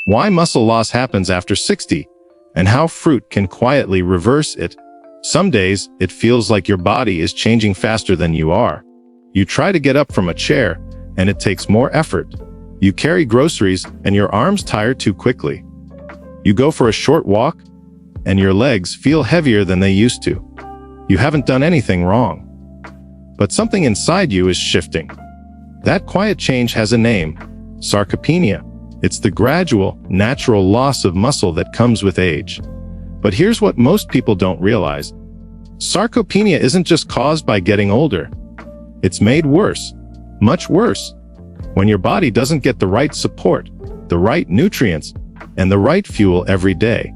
why muscle loss happens after 60, and how fruit can quietly reverse it. Some days, it feels like your body is changing faster than you are. You try to get up from a chair, and it takes more effort. You carry groceries, and your arms tire too quickly. You go for a short walk, and your legs feel heavier than they used to. You haven't done anything wrong. But something inside you is shifting. That quiet change has a name: sarcopenia. It's the gradual, natural loss of muscle that comes with age. But here's what most people don't realize. Sarcopenia isn't just caused by getting older. It's made worse, much worse, when your body doesn't get the right support, the right nutrients, and the right fuel every day.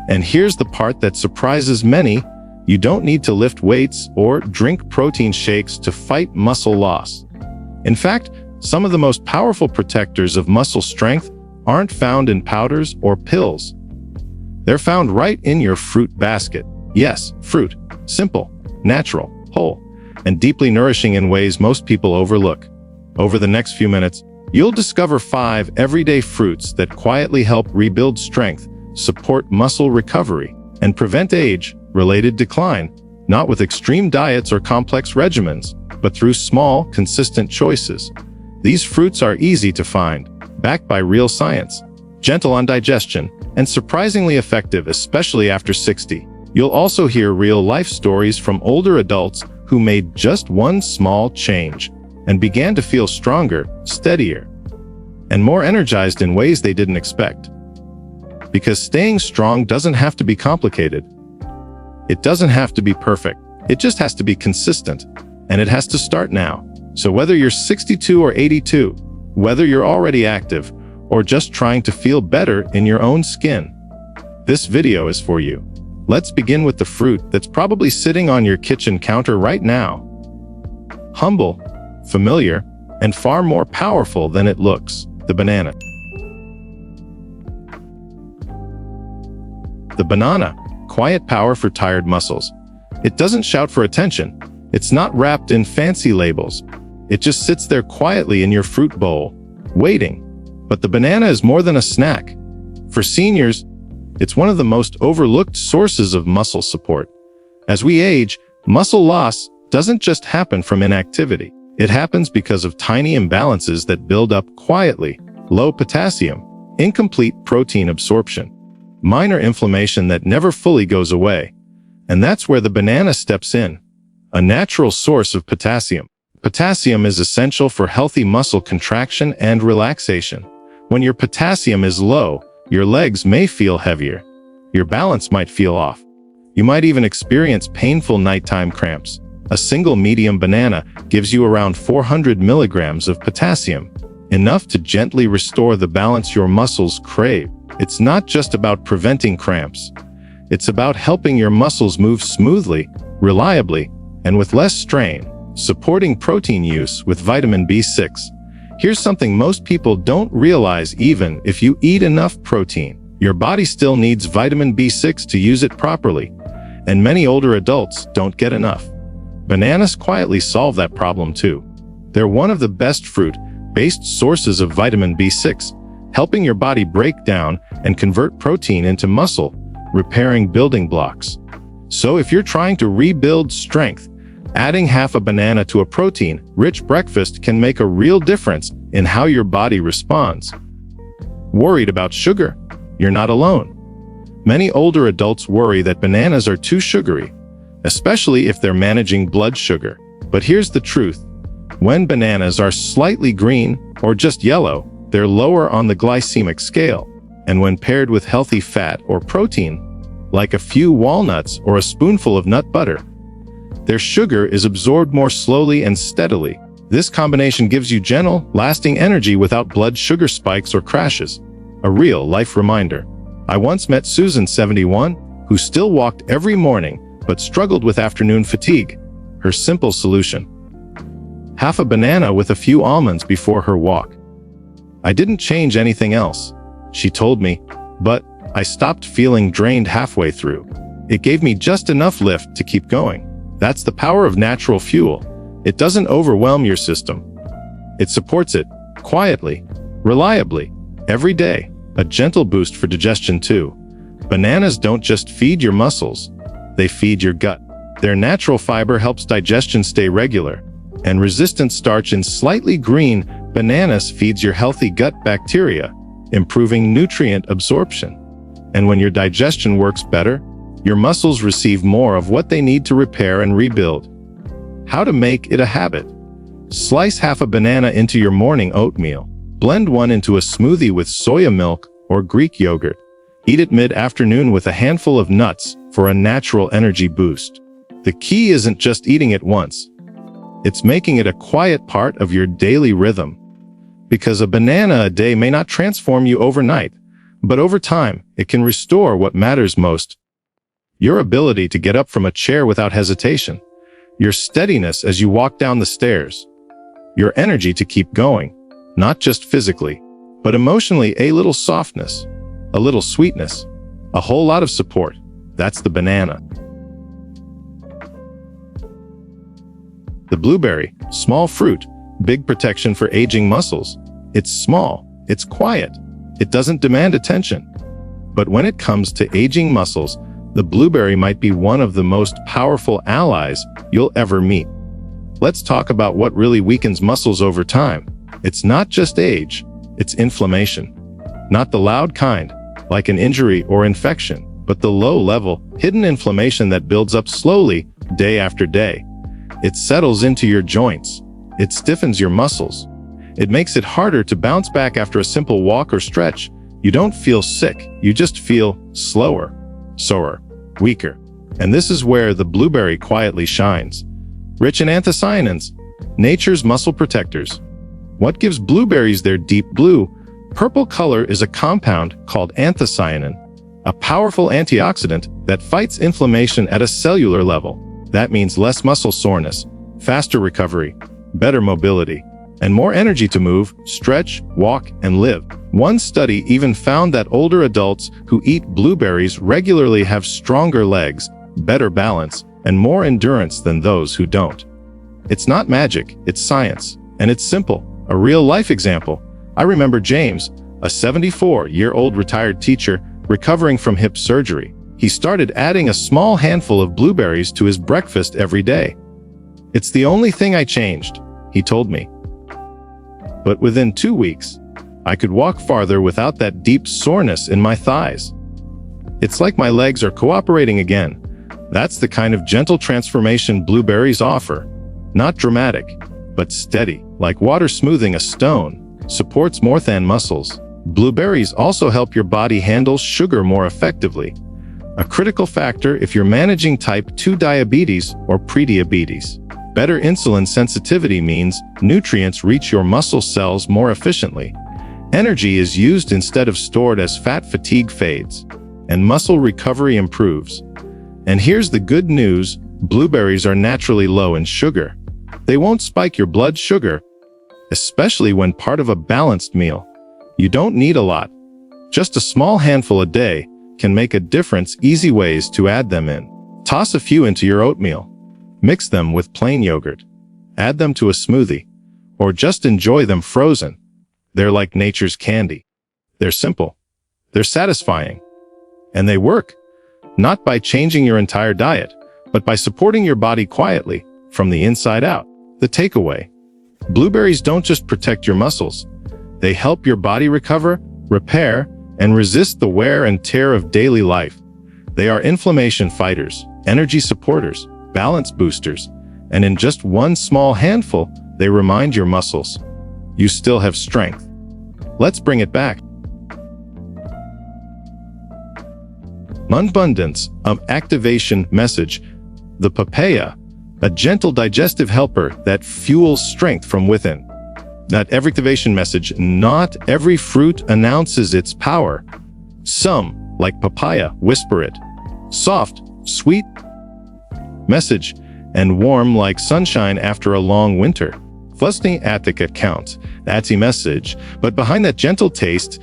And here's the part that surprises many: you don't need to lift weights or drink protein shakes to fight muscle loss. In fact, some of the most powerful protectors of muscle strength aren't found in powders or pills. They're found right in your fruit basket. Yes, fruit. Simple, natural, whole, and deeply nourishing in ways most people overlook. Over the next few minutes, you'll discover 5 everyday fruits that quietly help rebuild strength, support muscle recovery, and prevent age-related decline, not with extreme diets or complex regimens, but through small, consistent choices. These fruits are easy to find, backed by real science, gentle on digestion, and surprisingly effective, especially after 60. You'll also hear real-life stories from older adults who made just one small change and began to feel stronger, steadier, and more energized in ways they didn't expect. Because staying strong doesn't have to be complicated. It doesn't have to be perfect. It just has to be consistent, and it has to start now. So whether you're 62 or 82, whether you're already active, or just trying to feel better in your own skin, this video is for you. Let's begin with the fruit that's probably sitting on your kitchen counter right now. Humble, familiar, and far more powerful than it looks: the banana. The banana, quiet power for tired muscles. It doesn't shout for attention. It's not wrapped in fancy labels. It just sits there quietly in your fruit bowl, waiting. But the banana is more than a snack. For seniors, it's one of the most overlooked sources of muscle support. As we age, muscle loss doesn't just happen from inactivity. It happens because of tiny imbalances that build up quietly: low potassium, incomplete protein absorption, minor inflammation that never fully goes away. And that's where the banana steps in, a natural source of potassium. Potassium is essential for healthy muscle contraction and relaxation. When your potassium is low, your legs may feel heavier. Your balance might feel off. You might even experience painful nighttime cramps. A single medium banana gives you around 400 milligrams of potassium, enough to gently restore the balance your muscles crave. It's not just about preventing cramps. It's about helping your muscles move smoothly, reliably, and with less strain. Supporting protein use with vitamin B6. Here's something most people don't realize: even if you eat enough protein, your body still needs vitamin B6 to use it properly. And many older adults don't get enough. Bananas quietly solve that problem too. They're one of the best fruit-based sources of vitamin B6, helping your body break down and convert protein into muscle, repairing building blocks. So if you're trying to rebuild strength, adding half a banana to a protein-rich breakfast can make a real difference in how your body responds. Worried about sugar? You're not alone. Many older adults worry that bananas are too sugary, especially if they're managing blood sugar. But here's the truth. When bananas are slightly green or just yellow, they're lower on the glycemic scale. And when paired with healthy fat or protein, like a few walnuts or a spoonful of nut butter, their sugar is absorbed more slowly and steadily. This combination gives you gentle, lasting energy without blood sugar spikes or crashes. A real-life reminder. I once met Susan, 71, who still walked every morning but struggled with afternoon fatigue. Her simple solution: half a banana with a few almonds before her walk. I didn't change anything else, she told me, but I stopped feeling drained halfway through. It gave me just enough lift to keep going. That's the power of natural fuel. It doesn't overwhelm your system. It supports it, quietly, reliably, every day. A gentle boost for digestion too. Bananas don't just feed your muscles, they feed your gut. Their natural fiber helps digestion stay regular, and resistant starch in slightly green bananas feeds your healthy gut bacteria, improving nutrient absorption. And when your digestion works better, your muscles receive more of what they need to repair and rebuild. How to make it a habit. Slice half a banana into your morning oatmeal. Blend one into a smoothie with soya milk or Greek yogurt. Eat it mid-afternoon with a handful of nuts for a natural energy boost. The key isn't just eating it once. It's making it a quiet part of your daily rhythm. Because a banana a day may not transform you overnight, but over time, it can restore what matters most. Your ability to get up from a chair without hesitation. Your steadiness as you walk down the stairs. Your energy to keep going, not just physically, but emotionally. A little softness, a little sweetness, a whole lot of support. That's the banana. The blueberry, small fruit, big protection for aging muscles. It's small, it's quiet, it doesn't demand attention. But when it comes to aging muscles, the blueberry might be one of the most powerful allies you'll ever meet. Let's talk about what really weakens muscles over time. It's not just age, it's inflammation. Not the loud kind, like an injury or infection, but the low-level, hidden inflammation that builds up slowly, day after day. It settles into your joints. It stiffens your muscles. It makes it harder to bounce back after a simple walk or stretch. You don't feel sick, you just feel slower, sore, weaker. And this is where the blueberry quietly shines. Rich in anthocyanins, nature's muscle protectors. What gives blueberries their deep blue, purple color is a compound called anthocyanin, a powerful antioxidant that fights inflammation at a cellular level. That means less muscle soreness, faster recovery, better mobility, and more energy to move, stretch, walk, and live. One study even found that older adults who eat blueberries regularly have stronger legs, better balance, and more endurance than those who don't. It's not magic, it's science, and it's simple. A real-life example. I remember James, a 74-year-old retired teacher recovering from hip surgery. He started adding a small handful of blueberries to his breakfast every day. "It's the only thing I changed," he told me. But within 2 weeks, I could walk farther without that deep soreness in my thighs. It's like my legs are cooperating again. That's the kind of gentle transformation blueberries offer. Not dramatic, but steady, like water smoothing a stone, supports more than muscles. Blueberries also help your body handle sugar more effectively. A critical factor if you're managing type 2 diabetes or prediabetes. Better insulin sensitivity means nutrients reach your muscle cells more efficiently. Energy is used instead of stored as fat. Fatigue fades, and muscle recovery improves. And here's the good news, blueberries are naturally low in sugar. They won't spike your blood sugar, especially when part of a balanced meal. You don't need a lot. Just a small handful a day can make a difference. Easy ways to add them in. Toss a few into your oatmeal. Mix them with plain yogurt. Add them to a smoothie. Or just enjoy them frozen. They're like nature's candy. They're simple. They're satisfying. And they work. Not by changing your entire diet, but by supporting your body quietly, from the inside out. The takeaway. Blueberries don't just protect your muscles. They help your body recover, repair, and resist the wear and tear of daily life. They are inflammation fighters, energy supporters, balance boosters, and in just one small handful, they remind your muscles, you still have strength. Let's bring it back. Abundance of activation message. The papaya, a gentle digestive helper that fuels strength from within. That every activation message, not every fruit announces its power. Some, like papaya, whisper it. Soft, sweet message, and warm like sunshine after a long winter. Flusny attic account, that's a message, but behind that gentle taste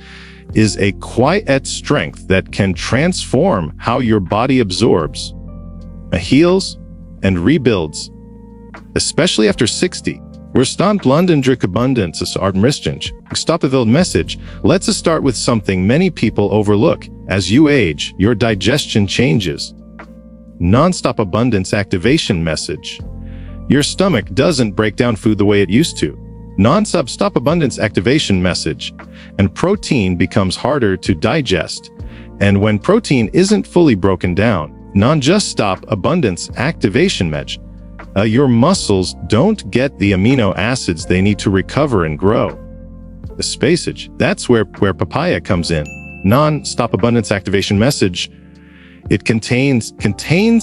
is a quiet strength that can transform how your body absorbs, heals, and rebuilds. Especially after 60, We're stopped London Drick Abundance art Mristinch. Stopaville message. Let's start with something many people overlook. As you age, your digestion changes. Non-stop abundance activation message. Your stomach doesn't break down food the way it used to. Non-stop abundance activation message. And protein becomes harder to digest. And when protein isn't fully broken down, non-just stop abundance activation message. Your muscles don't get the amino acids they need to recover and grow. The spacage, that's where papaya comes in. Non-stop abundance activation message. It contains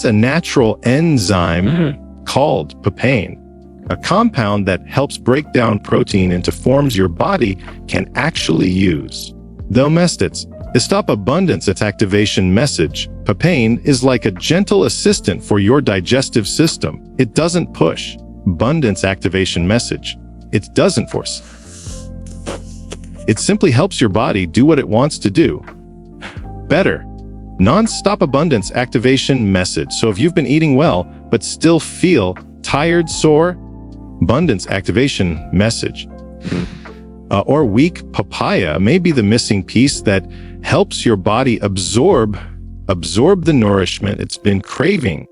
a natural enzyme called papain, a compound that helps break down protein into forms your body can actually use. Domestics, stop abundance activation message. Papain is like a gentle assistant for your digestive system. It doesn't push. Abundance activation message. It doesn't force. It simply helps your body do what it wants to do better. Non-stop abundance activation message. So if you've been eating well, but still feel tired, sore, abundance activation message. Or weak, papaya may be the missing piece that helps your body absorb the nourishment it's been craving.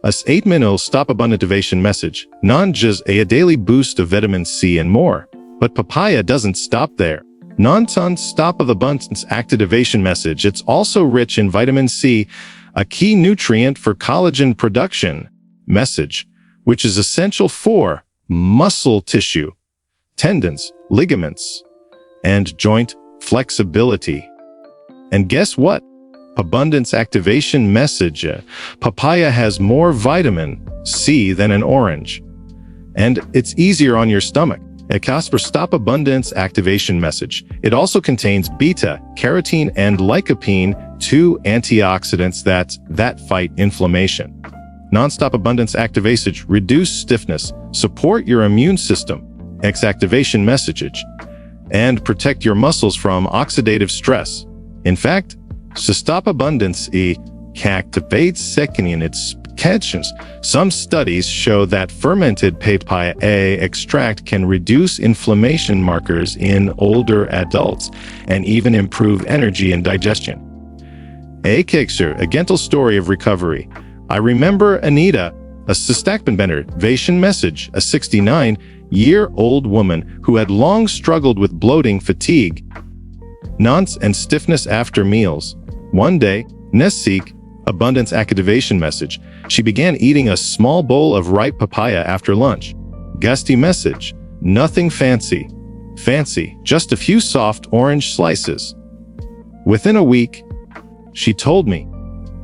As 8-minute stop abundant activation message. Non-just a daily boost of vitamin C and more. But papaya doesn't stop there. Non-stop of abundance activation message. It's also rich in vitamin C, a key nutrient for collagen production message, which is essential for muscle tissue, tendons, ligaments, and joint flexibility. And guess what? Abundance activation message. Papaya has more vitamin C than an orange. And it's easier on your stomach. A Casper Stop Abundance activation message. It also contains beta, carotene, and lycopene, 2 antioxidants that fight inflammation. Non-stop abundance activation. Reduce stiffness, support your immune system. Activation message. And protect your muscles from oxidative stress. In fact, stop abundance activates seconding its catches. Some studies show that fermented papaya extract can reduce inflammation markers in older adults and even improve energy and digestion. A gentle story of recovery. I remember Anita, a activation message, a 69-year-old woman who had long struggled with bloating, fatigue, and stiffness after meals. One day, Nesseek, abundance activation message, she began eating a small bowl of ripe papaya after lunch. Gusty message, nothing fancy, just a few soft orange slices. Within a week, she told me,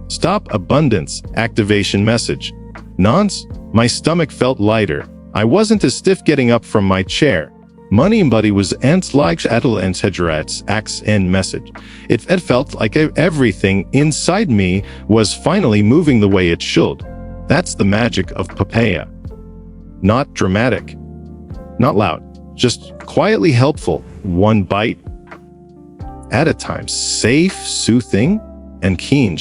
stop abundance activation message. Nonce, my stomach felt lighter. I wasn't as stiff getting up from my chair. Money buddy was ants like adel and hedgerats ax end message. It felt like everything inside me was finally moving the way it should. That's the magic of papaya. Not dramatic, not loud, just quietly helpful, one bite at a time, safe, soothing, and keen.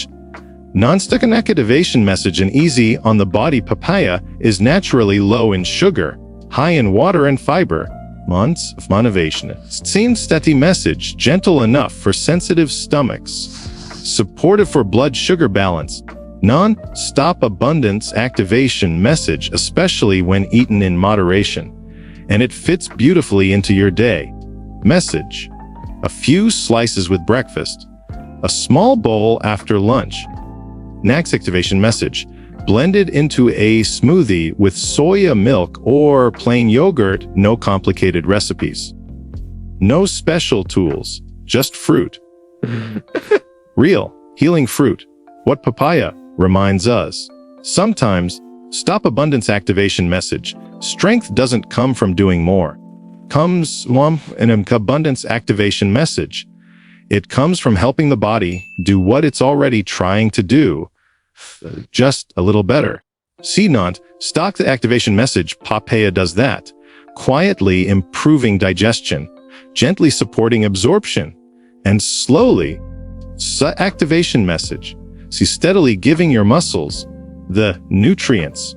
Non-stick activation message and easy on the body. Papaya is naturally low in sugar, high in water and fiber. Months of motivation. Seems steady message, gentle enough for sensitive stomachs, supportive for blood sugar balance. Non-stop abundance activation message, especially when eaten in moderation. And it fits beautifully into your day. Message, a few slices with breakfast, a small bowl after lunch. Next activation message, blended into a smoothie with soya milk or plain yogurt, no complicated recipes. No special tools, just fruit. Real, healing fruit. What papaya reminds us. Sometimes, stop abundance activation message. Strength doesn't come from doing more. Comes in an abundance activation message. It comes from helping the body do what it's already trying to do, just a little better. See not, stock the activation message. Papaya does that, quietly improving digestion, gently supporting absorption, and slowly, activation message. See, steadily giving your muscles the nutrients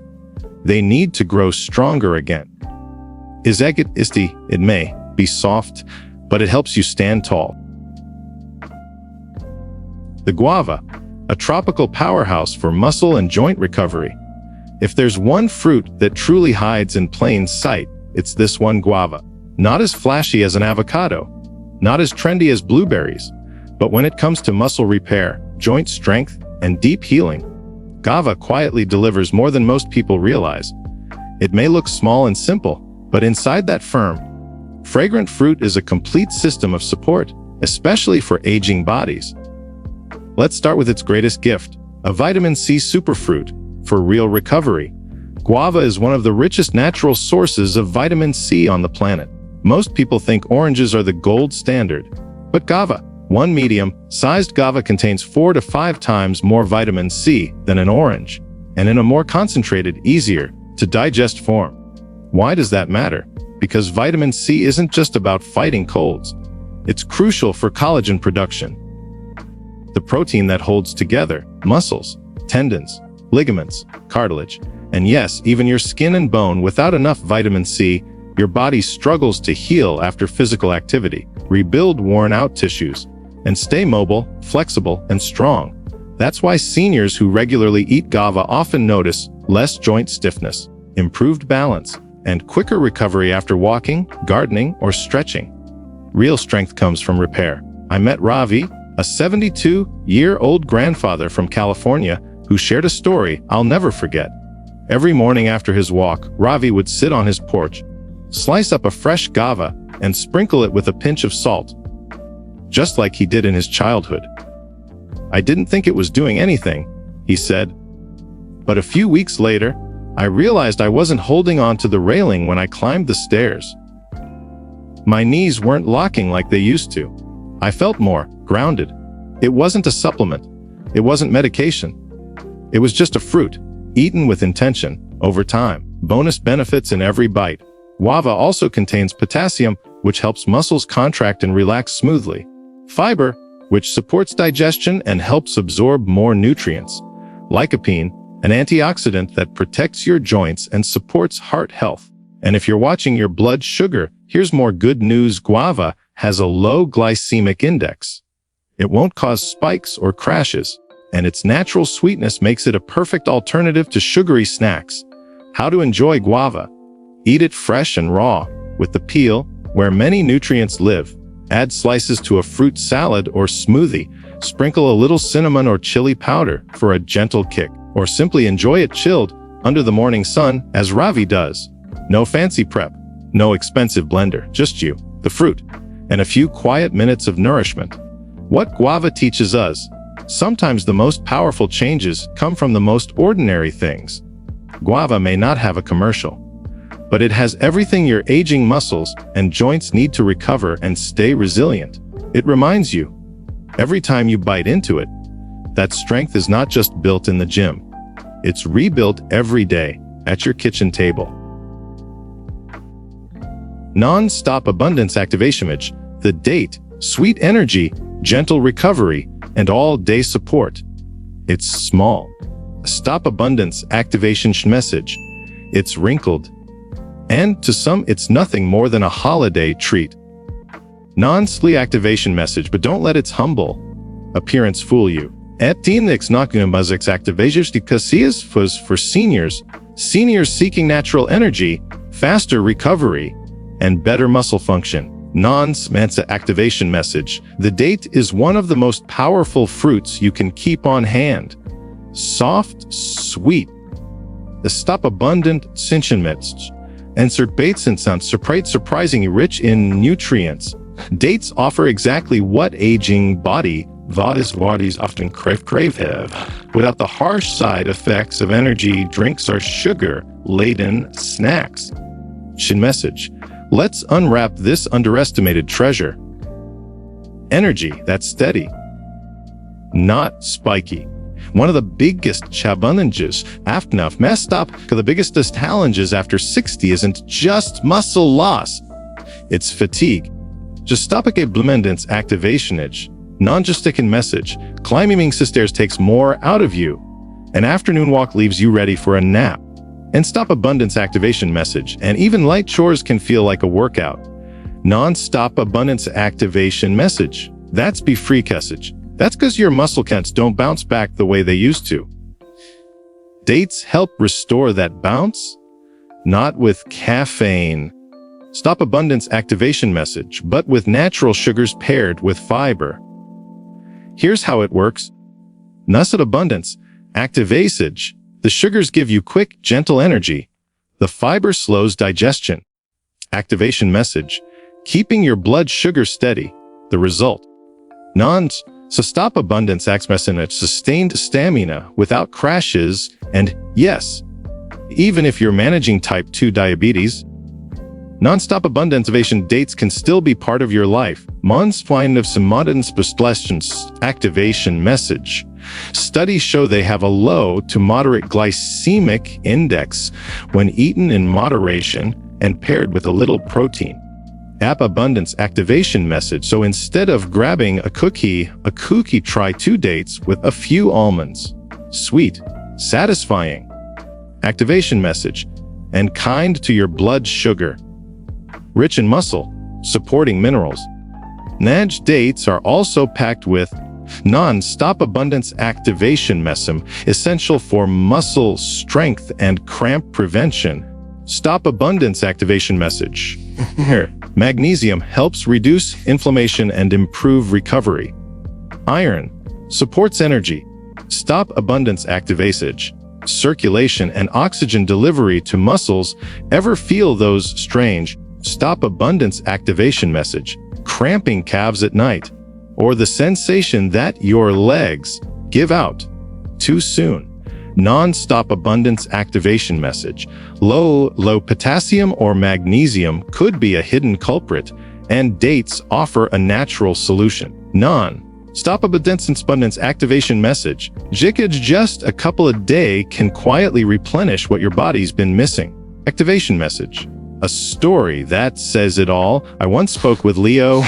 they need to grow stronger again. Is egg isti, it may be soft, but it helps you stand tall. The guava, a tropical powerhouse for muscle and joint recovery. If there's one fruit that truly hides in plain sight, it's this one guava. Not as flashy as an avocado, not as trendy as blueberries, but when it comes to muscle repair, joint strength, and deep healing, guava quietly delivers more than most people realize. It may look small and simple, but inside that firm, fragrant fruit is a complete system of support, especially for aging bodies. Let's start with its greatest gift, a vitamin C superfruit for real recovery. Guava is one of the richest natural sources of vitamin C on the planet. Most people think oranges are the gold standard, but guava, one medium-sized guava, contains 4 to 5 times more vitamin C than an orange, and in a more concentrated, easier-to-digest form. Why does that matter? Because vitamin C isn't just about fighting colds. It's crucial for collagen production, the protein that holds together muscles, tendons, ligaments, cartilage, and yes, even your skin and bone. Without enough vitamin C, your body struggles to heal after physical activity, rebuild worn-out tissues, and stay mobile, flexible, and strong. That's why seniors who regularly eat guava often notice less joint stiffness, improved balance, and quicker recovery after walking, gardening, or stretching. Real strength comes from repair. I met Ravi, a 72-year-old grandfather from California, who shared a story I'll never forget. Every morning after his walk, Ravi would sit on his porch, slice up a fresh guava, and sprinkle it with a pinch of salt, just like he did in his childhood. I didn't think it was doing anything, he said. But a few weeks later, I realized I wasn't holding on to the railing when I climbed the stairs. My knees weren't locking like they used to. I felt more grounded. It wasn't a supplement. It wasn't medication. It was just a fruit, eaten with intention, over time. Bonus benefits in every bite. Guava also contains potassium, which helps muscles contract and relax smoothly. Fiber, which supports digestion and helps absorb more nutrients. Lycopene, an antioxidant that protects your joints and supports heart health. And if you're watching your blood sugar, here's more good news. Guava has a low glycemic index. It won't cause spikes or crashes, and its natural sweetness makes it a perfect alternative to sugary snacks. How to enjoy guava? Eat it fresh and raw, with the peel, where many nutrients live. Add slices to a fruit salad or smoothie. Sprinkle a little cinnamon or chili powder for a gentle kick, or simply enjoy it chilled under the morning sun, as Ravi does. No fancy prep, no expensive blender, just you, the fruit, and a few quiet minutes of nourishment. What guava teaches us: sometimes the most powerful changes come from the most ordinary things. Guava may not have a commercial, but it has everything your aging muscles and joints need to recover and stay resilient. It reminds you, every time you bite into it, that strength is not just built in the gym. It's rebuilt every day at your kitchen table. Non-stop abundance activation image. The date: sweet energy, gentle recovery, and all-day support. It's small. Stop abundance activation message. It's wrinkled. And to some, it's nothing more than a holiday treat. Non-sleep activation message, but don't let its humble appearance fool you. At Teamnix Nakumuzik activations because for seniors seeking natural energy, faster recovery, and better muscle function. Non-smansa activation message. The date is one of the most powerful fruits you can keep on hand. Soft, sweet. The stop abundant cinchen message. Insert baits and sound surprisingly rich in nutrients. Dates offer exactly what aging bodies often crave have, without the harsh side effects of energy drinks or sugar-laden snacks. Shin message. Let's unwrap this underestimated treasure. Energy that's steady, not spiky. One of the biggest challenges the biggest challenges after 60 isn't just muscle loss, it's fatigue. Just stop a blumendance activationage. Non-justican message. Climbing stairs takes more out of you. An afternoon walk leaves you ready for a nap. And stop abundance activation message. And even light chores can feel like a workout. Non-stop abundance activation message. That's be free message. That's because your muscle counts don't bounce back the way they used to. Dates help restore that bounce, not with caffeine. Stop abundance activation message, but with natural sugars paired with fiber. Here's how it works. Nusset abundance activasage. The sugars give you quick, gentle energy. The fiber slows digestion. Activation message. Keeping your blood sugar steady. The result. So stop abundance message sustained stamina without crashes, and yes, even if you're managing type 2 diabetes, non-stop abundance activation dates can still be part of your life. Find of some modern activation message. Studies show they have a low to moderate glycemic index when eaten in moderation and paired with a little protein. Abundance activation message. So instead of grabbing a cookie, try 2 dates with a few almonds. Sweet, satisfying. Activation message. And kind to your blood sugar. Rich in muscle, supporting minerals. Naj dates are also packed with non-stop abundance activation message, essential for muscle strength and cramp prevention. Stop abundance activation message. Here, magnesium helps reduce inflammation and improve recovery. Iron supports energy. Stop abundance activation, circulation and oxygen delivery to muscles. Ever feel those strange stop abundance activation message, cramping calves at night, or the sensation that your legs give out too soon? Non-stop abundance activation message. Low potassium or magnesium could be a hidden culprit, and dates offer a natural solution. Non-stop abundance activation message. Just a couple a day can quietly replenish what your body's been missing. Activation message. A story that says it all. I once spoke with Leo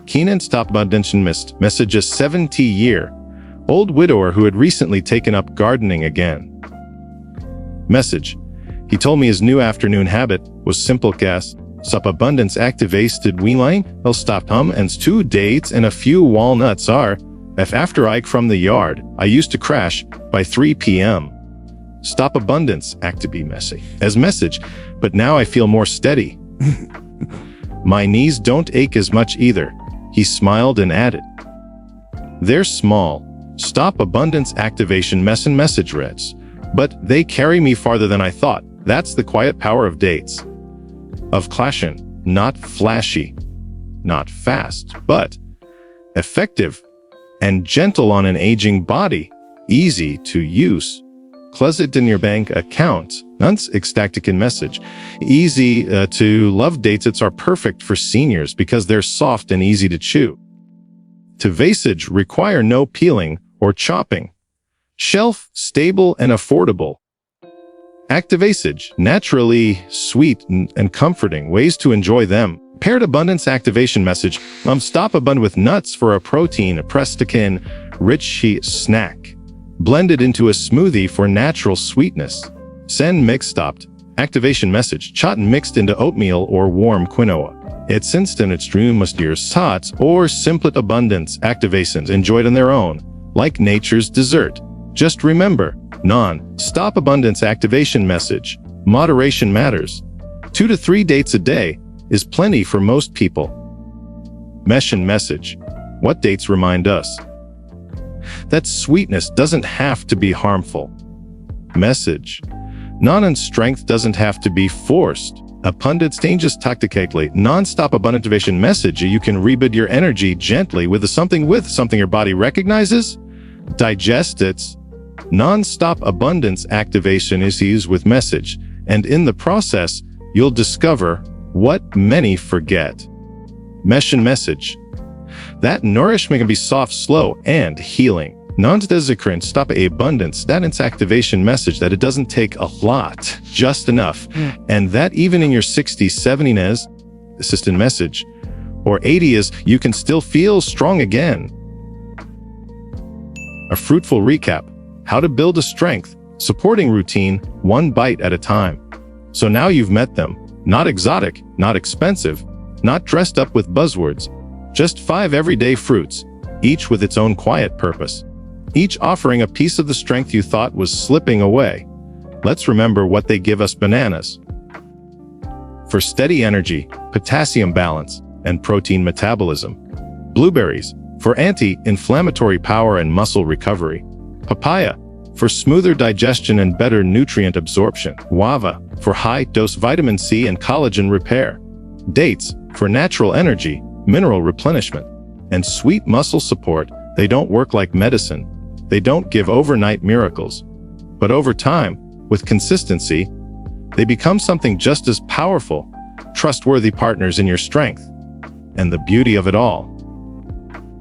Keenan. Stop abundance message. A 70-year-old widower who had recently taken up gardening again. Message. He told me his new afternoon habit was simple gas. Stop abundance activated weaning. I'll stop and 2 dates and a few walnuts are. If after I from the yard, I used to crash by 3 p.m. Stop abundance activate message, but now I feel more steady. My knees don't ache as much either. He smiled and added, they're small. Stop abundance activation message reads, but they carry me farther than I thought. That's the quiet power of dates. Of clashing, not flashy, not fast, but effective and gentle on an aging body, easy to use. Closet in your bank account. Ecstatic message. Easy to love dates are perfect for seniors because they're soft and easy to chew. To vasage require no peeling or chopping. Shelf stable and affordable. Activasage naturally sweet and comforting ways to enjoy them. Paired abundance activation message. Stop abundant with nuts for a protein, a prestikin, rich snack. Blended into a smoothie for natural sweetness. Send mix stopped. Activation message. Chotin mixed into oatmeal or warm quinoa. It's instant extreme mustir sots or simplet abundance activations enjoyed on their own, like nature's dessert. Just remember, non-stop abundance activation message. Moderation matters. 2 to 3 dates a day is plenty for most people. Meshin message. What dates remind us that sweetness doesn't have to be harmful. Message. Non-strength doesn't have to be forced. Abundance dangerous tactically. Non-stop abundant activation message. You can rebuild your energy gently with something your body recognizes. Digest it. Non-stop abundance activation is used with message, and in the process, you'll discover what many forget. Meshin message. That nourishment can be soft, slow, and healing. Non-desecrant stop abundance. That's activation message that it doesn't take a lot, just enough. And that even in your 60s, 70s, assistant message, or 80s, you can still feel strong again. A fruitful recap. How to build a strength. supporting routine, one bite at a time. So now you've met them. Not exotic, not expensive, not dressed up with buzzwords. Just 5 everyday fruits, each with its own quiet purpose. Each offering a piece of the strength you thought was slipping away. Let's remember what they give us: bananas for steady energy, potassium balance, and protein metabolism. Blueberries for anti-inflammatory power and muscle recovery. Papaya for smoother digestion and better nutrient absorption. Guava for high-dose vitamin C and collagen repair. Dates for natural energy, mineral replenishment, and sweet muscle support. They don't work like medicine. They don't give overnight miracles. But over time, with consistency, they become something just as powerful, trustworthy partners in your strength. And the beauty of it all: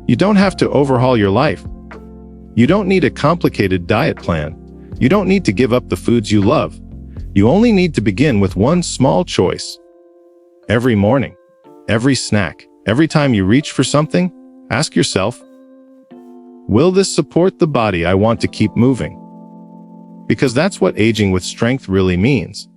you don't have to overhaul your life. You don't need a complicated diet plan. You don't need to give up the foods you love. You only need to begin with one small choice. Every morning, every snack, every time you reach for something, ask yourself, will this support the body I want to keep moving? Because that's what aging with strength really means.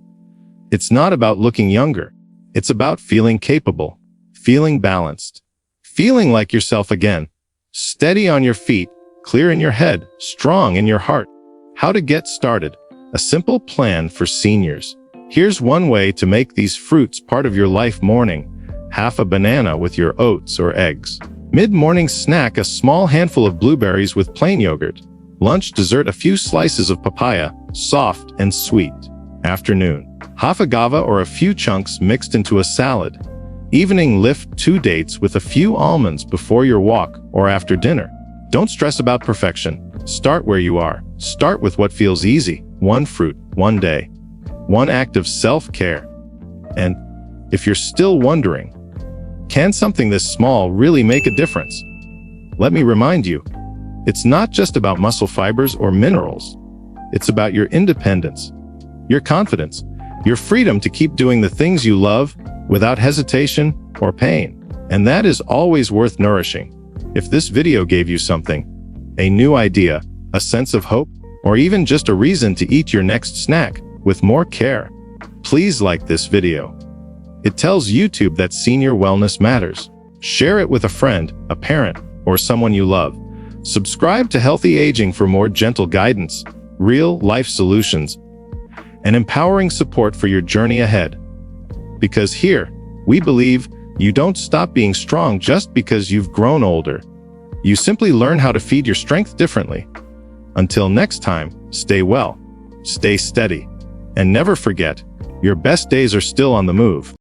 It's not about looking younger. It's about feeling capable, feeling balanced, feeling like yourself again, steady on your feet, clear in your head, strong in your heart. How to get started: a simple plan for seniors. Here's one way to make these fruits part of your life: morning, half a banana with your oats or eggs. Mid-morning snack, a small handful of blueberries with plain yogurt. Lunch dessert, a few slices of papaya, soft and sweet. Afternoon, half a guava or a few chunks mixed into a salad. Evening lift, 2 dates with a few almonds before your walk or after dinner. Don't stress about perfection. Start where you are. Start with what feels easy. 1 fruit, 1 day. 1 act of self-care. And if you're still wondering, can something this small really make a difference? Let me remind you, it's not just about muscle fibers or minerals. It's about your independence, your confidence, your freedom to keep doing the things you love without hesitation or pain. And that is always worth nourishing. If this video gave you something, a new idea, a sense of hope, or even just a reason to eat your next snack with more care, please like this video. It tells YouTube that senior wellness matters. Share it with a friend, a parent, or someone you love. Subscribe to Healthy Aging for more gentle guidance, real life solutions, and empowering support for your journey ahead. Because here, we believe you don't stop being strong just because you've grown older. You simply learn how to feed your strength differently. Until next time, stay well, stay steady, and never forget, your best days are still on the move.